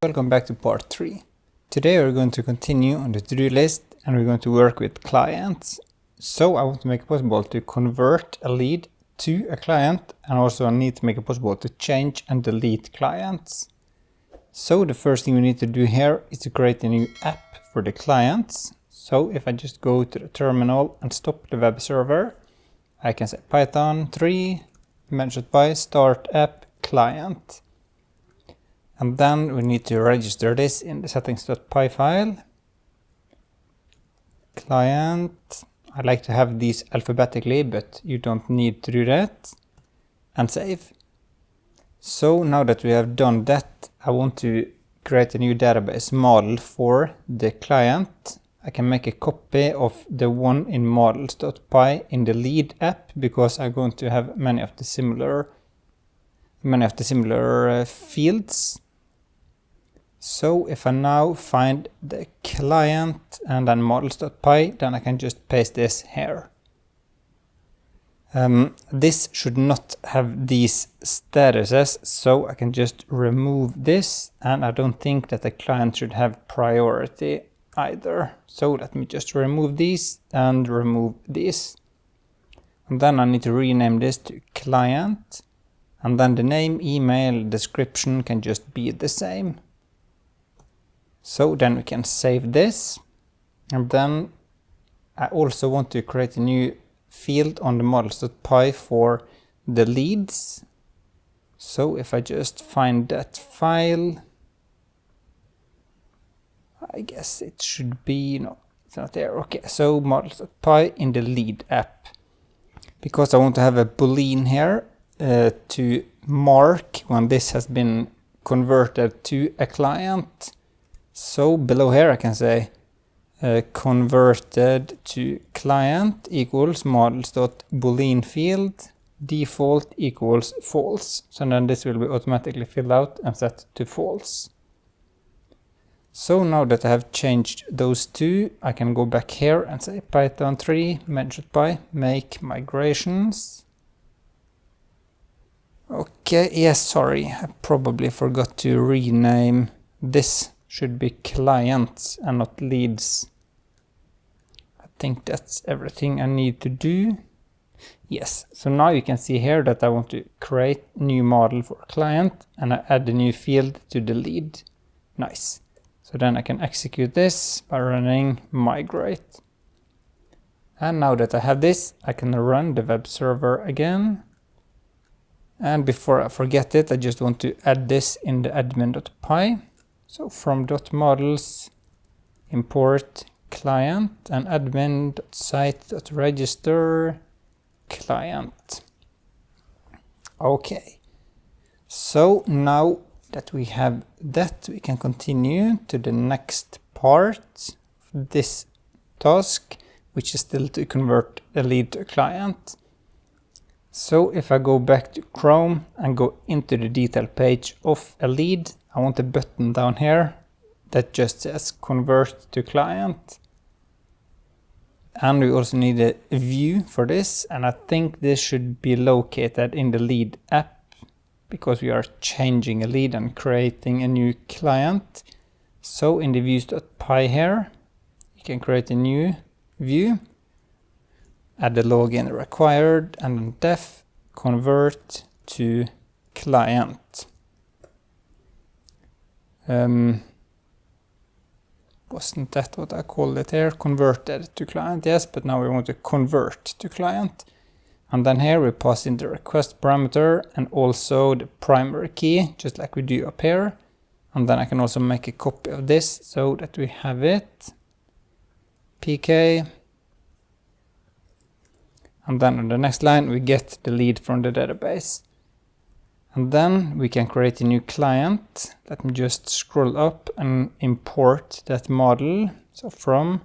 Welcome back to part 3. Today we're going to continue on the to-do list and we're going to work with clients. So I want to make it possible to convert a lead to a client, and also I need to make it possible to change and delete clients. So the first thing we need to do here is to create a new app for the clients. So if I just go to the terminal and stop the web server, I can say Python 3 mentioned by start app client. And then we need to register this in the settings.py file. Client. I like to have these alphabetically, but you don't need to do that. And save. So now that we have done that, I want to create a new database model for the client. I can make a copy of the one in models.py in the lead app, because I'm going to have many of the similar fields. So if I now find the client and then models.py, then I can just paste this here. This should not have these statuses, so I can just remove this, and I don't think that the client should have priority either. So let me just remove these and remove these. And then I need to rename this to client, and then the name, email, description can just be the same. So then we can save this, and then I also want to create a new field on the models.py for the leads. So if I just find that file, I guess it should be, no, it's not there. Okay, so models.py in the lead app, because I want to have a boolean here to mark when this has been converted to a client. So below here I can say converted to client equals models.boolean field default equals false. So then this will be automatically filled out and set to false. So now that I have changed those two, I can go back here and say Python 3 mentioned by make migrations. Okay, yes, sorry, I probably forgot to rename this. Should be clients and not leads. I think that's everything I need to do. Yes, so now you can see here that I want to create a new model for a client, and I add a new field to the lead. Nice. So then I can execute this by running migrate. And now that I have this, I can run the web server again. And before I forget it, I just want to add this in the admin.py. So from .models import client and admin.site.register client. Okay. So now that we have that, we can continue to the next part of this task, which is still to convert a lead to a client. So if I go back to Chrome and go into the detail page of a lead, I want a button down here that just says convert to client. And we also need a view for this, and I think this should be located in the lead app, because we are changing a lead and creating a new client. So in the views.py here, you can create a new view, add the login required, and then def convert to client. Wasn't that what I called it here? Converted to client, yes, but now we want to convert to client. And then here we pass in the request parameter and also the primary key, just like we do up here. And then I can also make a copy of this so that we have it. PK. And then on the next line we get the lead from the database. And then we can create a new client. Let me just scroll up and import that model. So from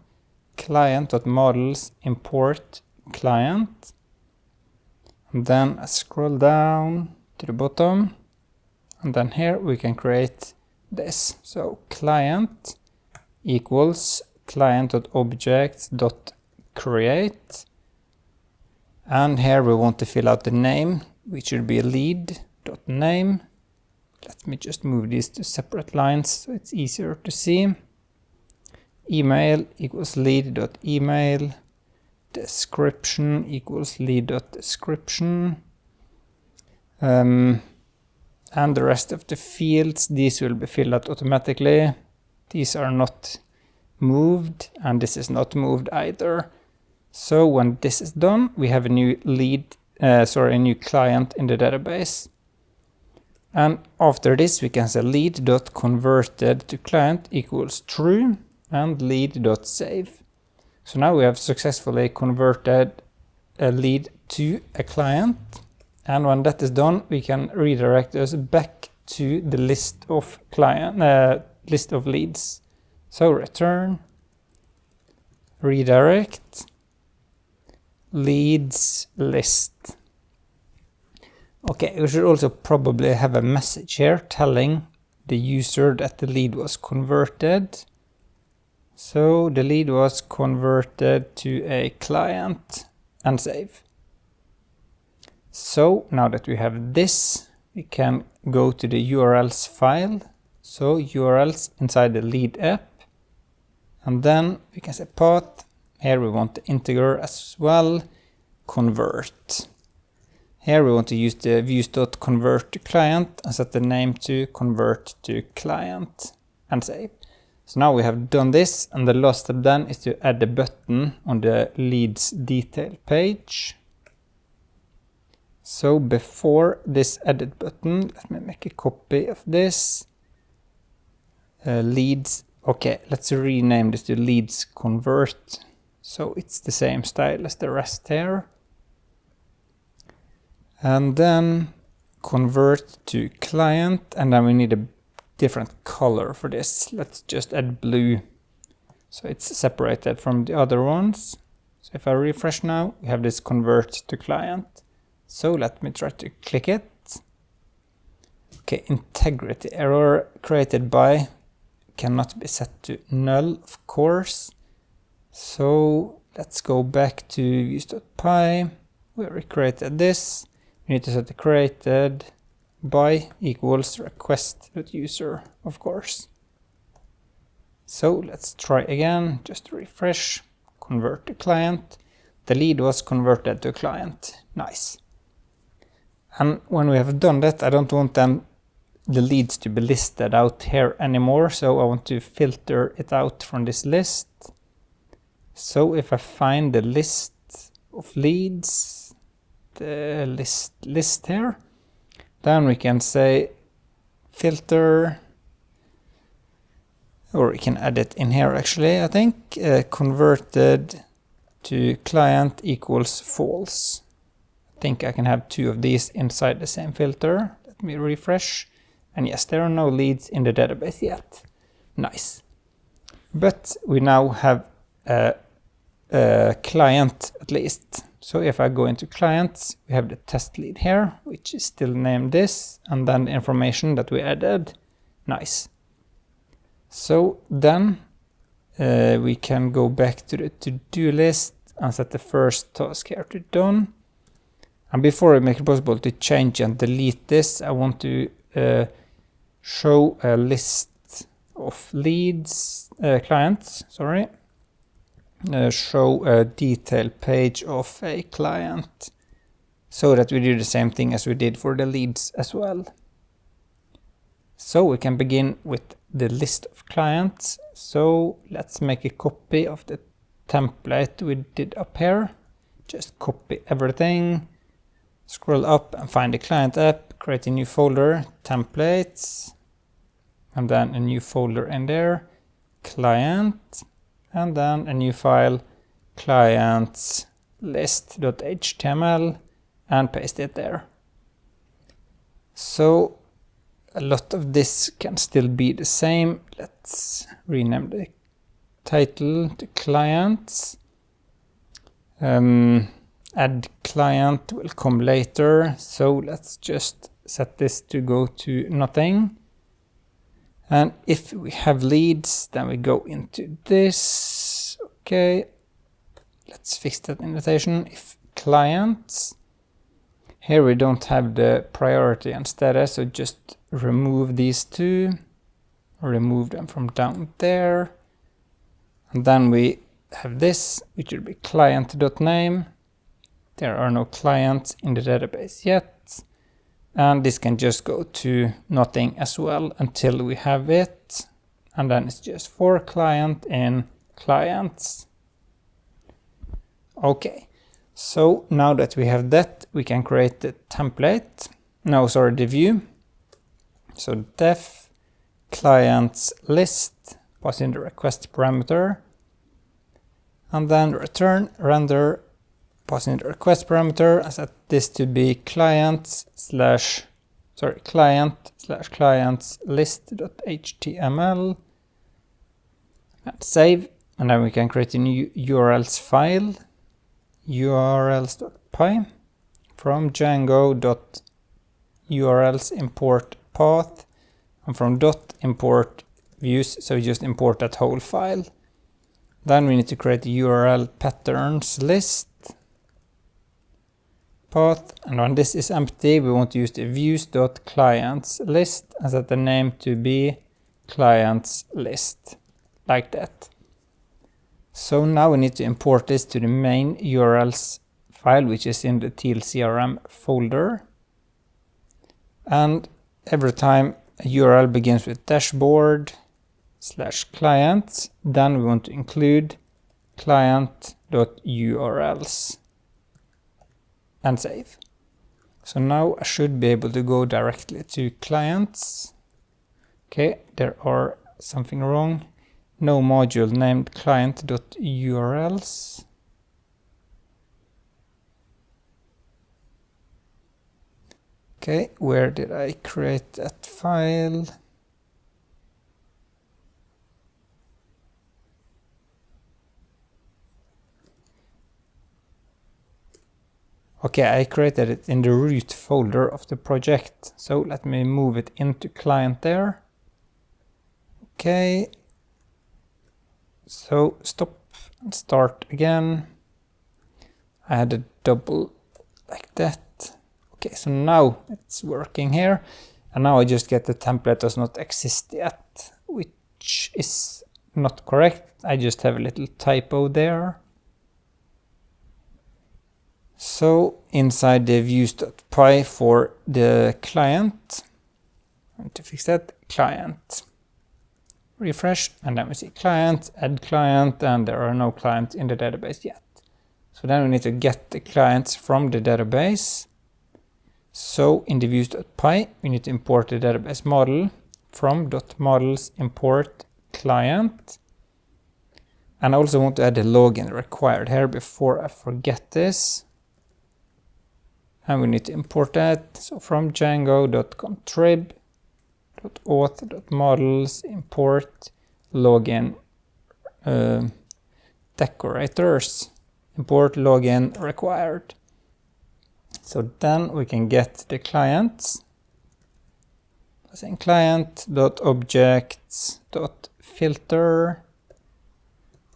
client.models import client. And then I scroll down to the bottom. And then here we can create this. So client equals client.objects.create. And here we want to fill out the name, which should be lead.name. let me just move these to separate lines so it's easier to see. Email equals lead.email. Description equals lead.description. And the rest of the fields, these will be filled out automatically. These are not moved, and this is not moved either. So when this is done, we have a new a new client in the database. And after this, we can say lead.converted to client equals true and lead.save. So now we have successfully converted a lead to a client. And when that is done, we can redirect us back to the list of leads. So return, redirect, leads list. Okay, we should also probably have a message here telling the user that the lead was converted. So the lead was converted to a client and save. So now that we have this, we can go to the URLs file. So URLs inside the lead app. And then we can say path. Here we want the integer as well. Convert. Here we want to use the views.convert to client and set the name to convert to client and save. So now we have done this, and the last step then is to add the button on the leads detail page. So before this edit button, let me make a copy of this. Leads, okay, let's rename this to leads convert. So it's the same style as the rest here. And then convert to client, and then we need a different color for this. Let's just add blue, so it's separated from the other ones. So if I refresh now, we have this convert to client. So let me try to click it. Okay, integrity error created by cannot be set to null, of course. So let's go back to views.py where we created this. We need to set the created by equals request.user, of course. So let's try again, just refresh, convert to client. The lead was converted to client. Nice. And when we have done that, I don't want the leads to be listed out here anymore, so I want to filter it out from this list. So if I find the list of leads, the list here, then we can say filter, or we can add it in here actually, I think, converted to client equals false. I think I can have two of these inside the same filter. Let me refresh. And yes, there are no leads in the database yet. Nice. But we now have a client at least. So if I go into clients, we have the test lead here, which is still named this, and then the information that we added. Nice. So then we can go back to the to-do list and set the first task here to done. And before I make it possible to change and delete this, I want to show a list of leads, clients, sorry. Show a detail page of a client so that we do the same thing as we did for the leads as well. So we can begin with the list of clients. So let's make a copy of the template we did up here. Just copy everything, scroll up and find the client app, create a new folder, templates, and then a new folder in there, client, and then a new file, clients list.html, and paste it there. So a lot of this can still be the same. Let's rename the title to clients. Add client will come later, so let's just set this to go to nothing. And if we have leads, then we go into this. Okay, let's fix that indentation. If clients, here we don't have the priority and status, so just remove these two, remove them from down there, and then we have this, which will be client.name. There are no clients in the database yet, and this can just go to nothing as well until we have it, and then it's just for client in clients. Okay, so now that we have that, we can create the template. No, sorry, the view. So def clients list, pass in the request parameter, and then return render, pass in the request parameter, and set this to be clients list.html, and save. And then we can create a new URLs file, urls.py, from Django.urls import path, and from import views, so we just import that whole file. Then we need to create a URL patterns list path, and when this is empty, we want to use the views.clients list and set the name to be clients list, like that. So now we need to import this to the main URLs file, which is in the teal CRM folder. And every time a URL begins with dashboard/clients, then we want to include client.urls and save. So now I should be able to go directly to clients. Okay, there are something wrong. No module named client.urls. Okay, where did I create that file? Okay, I created it in the root folder of the project. So let me move it into client there. Okay. So stop and start again. I had a double like that. Okay, so now it's working here. And now I just get the template does not exist yet, which is not correct. I just have a little typo there. So inside the views.py for the client, I want to fix that, client. Refresh, and then we see client, add client, and there are no clients in the database yet. So then we need to get the clients from the database. So in the views.py, we need to import the database model from .models import client. And I also want to add the login required here before I forget this. And we need to import that. So from django.contrib.auth.models import login decorators. Import login required. So then we can get the clients. Passing client.objects.filter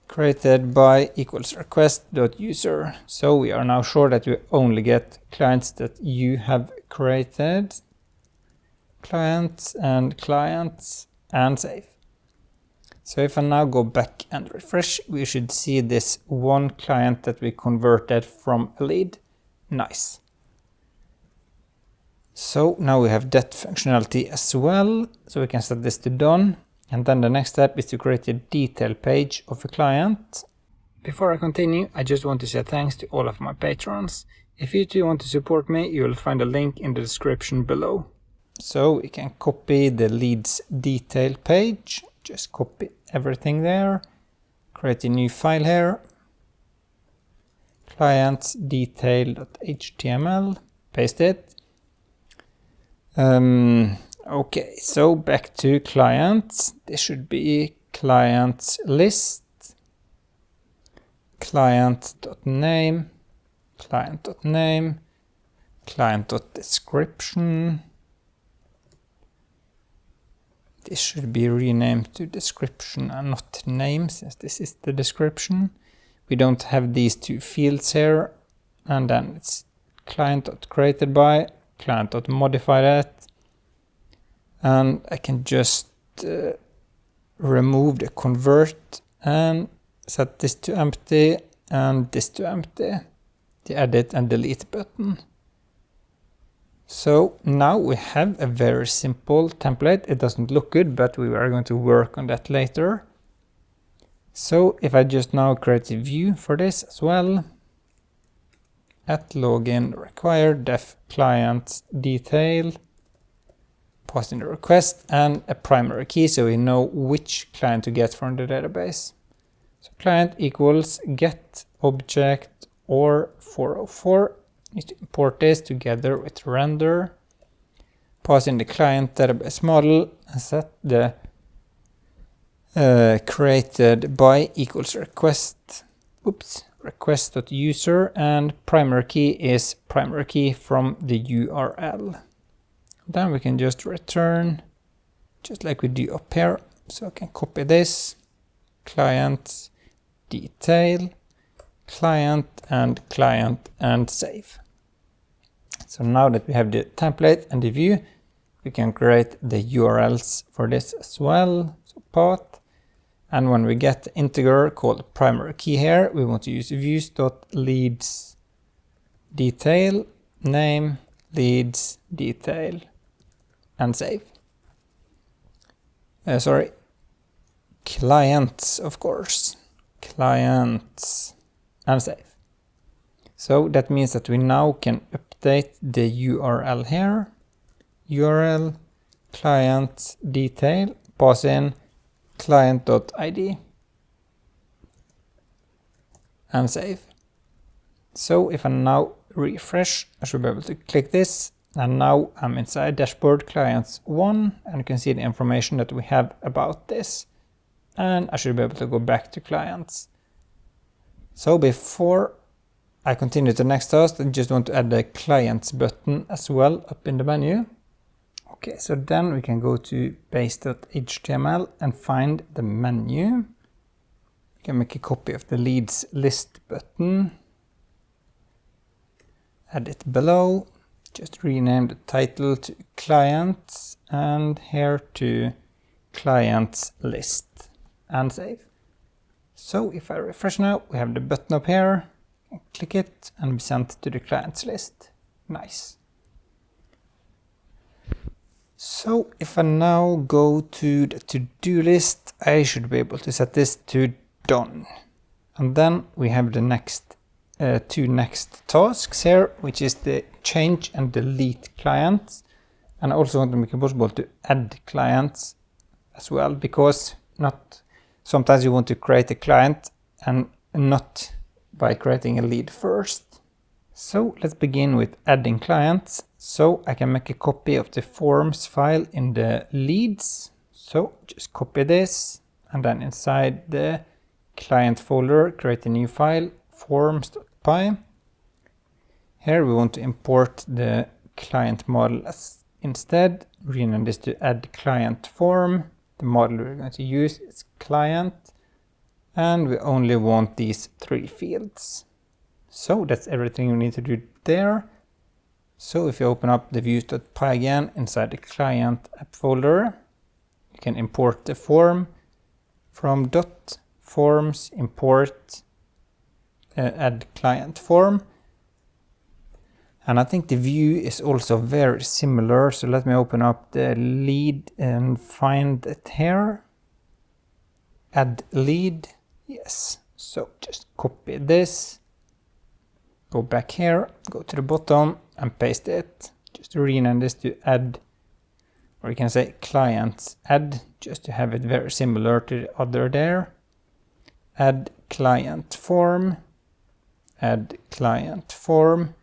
created by equals request.user. So we are now sure that we only get clients that you have created. Clients and save. So if I now go back and refresh, we should see this one client that we converted from a lead. Nice. So now we have that functionality as well. So we can set this to done. And then the next step is to create a detail page of a client. Before I continue, I just want to say thanks to all of my patrons. If you too want to support me, you will find a link in the description below. So we can copy the leads detail page. Just copy everything there. Create a new file here. Clients detail.html. Paste it. Okay, so back to clients. This should be clients list, client.name, client.description. This should be renamed to description and not name, since this is the description. We don't have these two fields here, and then it's client.createdby, client.modify that. And I can just remove the convert and set this to empty and this to empty, the edit and delete button. So now we have a very simple template. It doesn't look good, but we are going to work on that later. So if I just now create a view for this as well, at login required def client detail, pass in the request and a primary key so we know which client to get from the database. So client equals get object or 404. Need to import this together with render. Pass in the client database model and set the created by equals request. Request.user and primary key is primary key from the URL. Then we can just return just like we do up here. So I can copy this, client detail, client and save. So now that we have the template and the view, we can create the URLs for this as well. So path. And when we get the integer called primary key here, we want to use views.leads detail, name, leads, detail, and save. Clients, of course. Clients, and save. So that means that we now can update the URL here. URL, client, detail, pass in client.id and save. So if I now refresh, I should be able to click this, and now I'm inside dashboard clients 1 and you can see the information that we have about this, and I should be able to go back to clients. So before I continue to the next task, I just want to add the clients button as well up in the menu. Okay, so then we can go to base.html and find the menu. We can make a copy of the leads list button. Add it below. Just rename the title to clients and here to clients list and save. So if I refresh now, we have the button up here. Click it and be sent to the clients list. Nice. So if I now go to the to-do list, I should be able to set this to done. And then we have the next two next tasks here, which is the change and delete clients. And I also want to make it possible to add clients as well, because sometimes you want to create a client and not by creating a lead first. So let's begin with adding clients. So I can make a copy of the forms file in the leads. So just copy this and then inside the client folder, create a new file, forms.py. Here we want to import the client model instead. Rename this to add client form. The model we're going to use is client. And we only want these 3 fields. So that's everything we need to do there. So if you open up the views.py again inside the client app folder, you can import the form from .forms import add client form. And I think the view is also very similar. So let me open up the lead and find it here. Add lead. Yes. So just copy this. Go back here, go to the bottom and paste it. Just rename this to add, or you can say clients add, just to have it very similar to the other there. Add client form, add client form.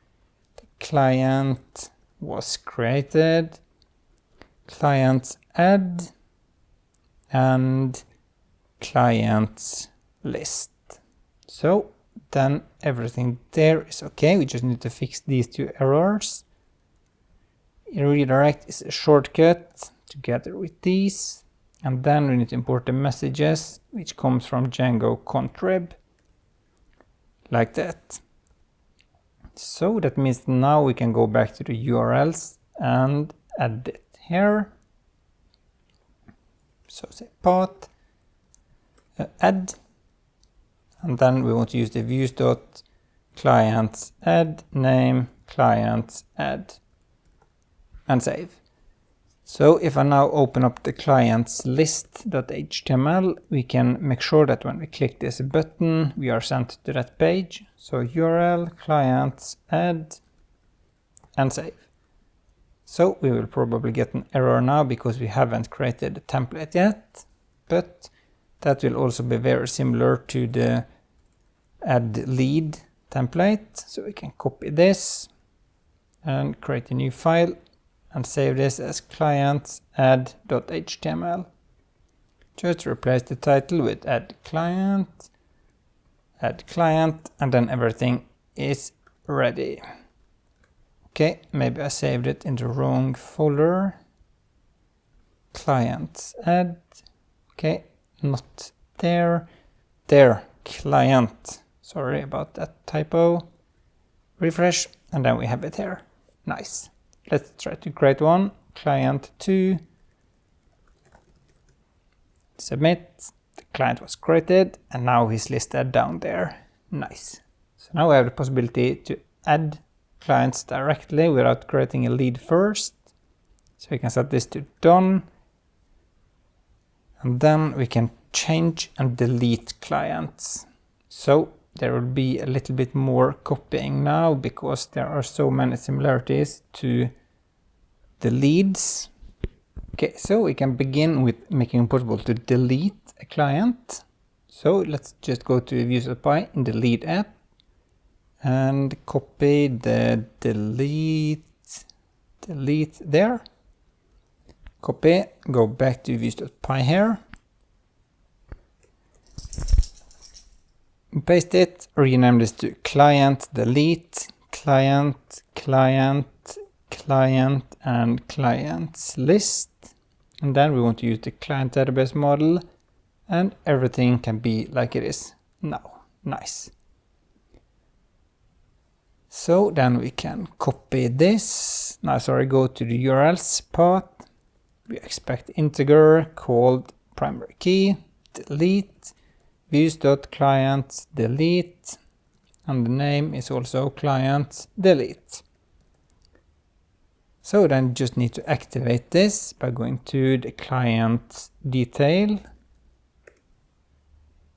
The client was created. Clients add and clients list. So then everything there is okay. We just need to fix these 2 errors. Redirect is a shortcut together with these. And then we need to import the messages, which comes from Django contrib. Like that. So that means now we can go back to the URLs and add it here. So say path, add, and then we want to use the views.clients add name clients add and save. So if I now open up the clients list.html, we can make sure that when we click this button, we are sent to that page. So URL clients add and save. So we will probably get an error now because we haven't created a template yet, but that will also be very similar to the add lead template. So we can copy this and create a new file and save this as clients add.html. Just replace the title with add client, and then everything is ready. Okay, maybe I saved it in the wrong folder. Clients add, okay, not there. There, client. Sorry about that typo. Refresh, and then we have it here. Nice. Let's try to create one. Client 2. Submit. The client was created, and now he's listed down there. Nice. So now we have the possibility to add clients directly without creating a lead first. So we can set this to done. And then we can change and delete clients. So there will be a little bit more copying now because there are so many similarities to the leads. Okay, so we can begin with making it possible to delete a client. So let's just go to views.py in the lead app and copy the delete there. Copy, go back to views.py here. Paste it, rename this to client delete, client, and clients list. And then we want to use the client database model, and everything can be like it is now. Nice. So then we can copy this. Now, sorry, go to the URLs path. We expect integer called primary key, delete, views.clients delete, and the name is also clients delete. So then just need to activate this by going to the client detail,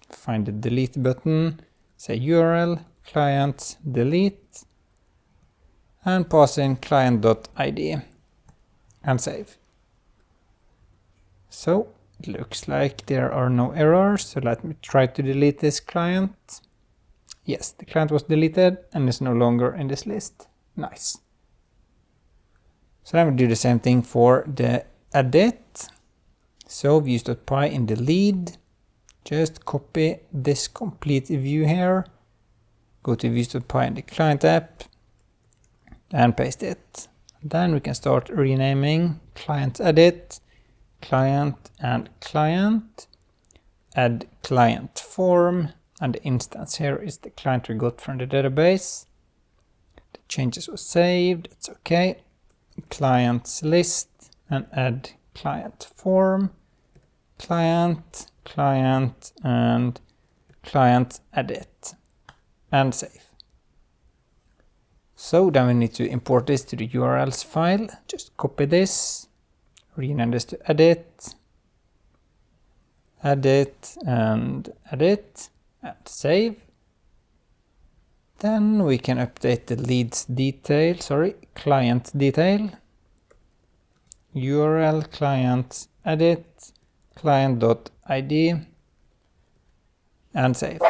find the delete button, say URL client delete, and pass in client.id and save. So it looks like there are no errors, so let me try to delete this client. Yes, the client was deleted and is no longer in this list. Nice. So then we do the same thing for the edit. So views.py in the lead, just copy this complete view here, go to views.py in the client app and paste it. Then we can start renaming client edit, client and client, add client form, and the instance here is the client we got from the database. The changes were saved, it's okay. Clients list and add client form, client, and client edit and save. So then we need to import this to the URLs file. Just copy this, rename this to edit, and save. Then we can update the leads detail, client detail, URL client edit, client.id, and save.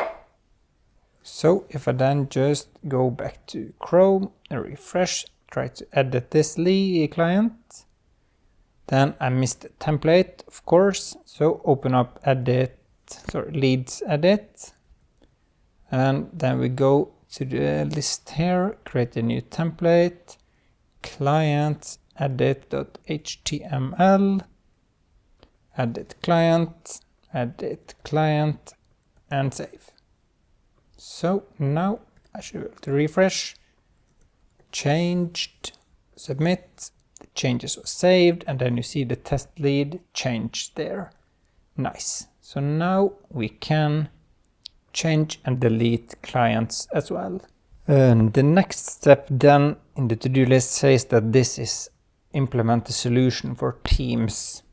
So if I then just go back to Chrome and refresh, try to edit this client, then I missed the template, of course. So open up leads edit, and then we go to the list here, create a new template, client edit.html, edit client, and save. So now I should be able to refresh, changed, submit, the changes were saved, and then you see the test lead changed there. Nice. So now we can change and delete clients as well. And the next step then in the to-do list says that this is implement the solution for Teams.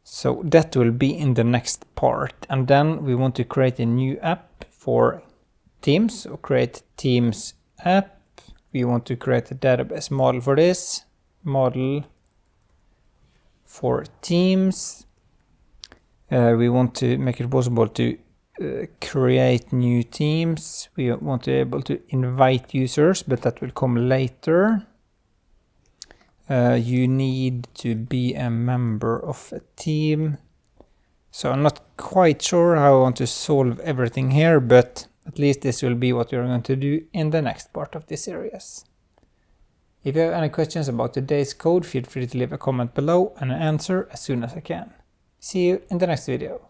So that will be in the next part. And then we want to create a new app for Teams. So create Teams app. We want to create a database model for this. Model for Teams. We want to make it possible to create new teams. We want to be able to invite users, but that will come later. You need to be a member of a team. So I'm not quite sure how I want to solve everything here, but at least this will be what we're going to do in the next part of this series. If you have any questions about today's code, feel free to leave a comment below and an answer as soon as I can. See you in the next video.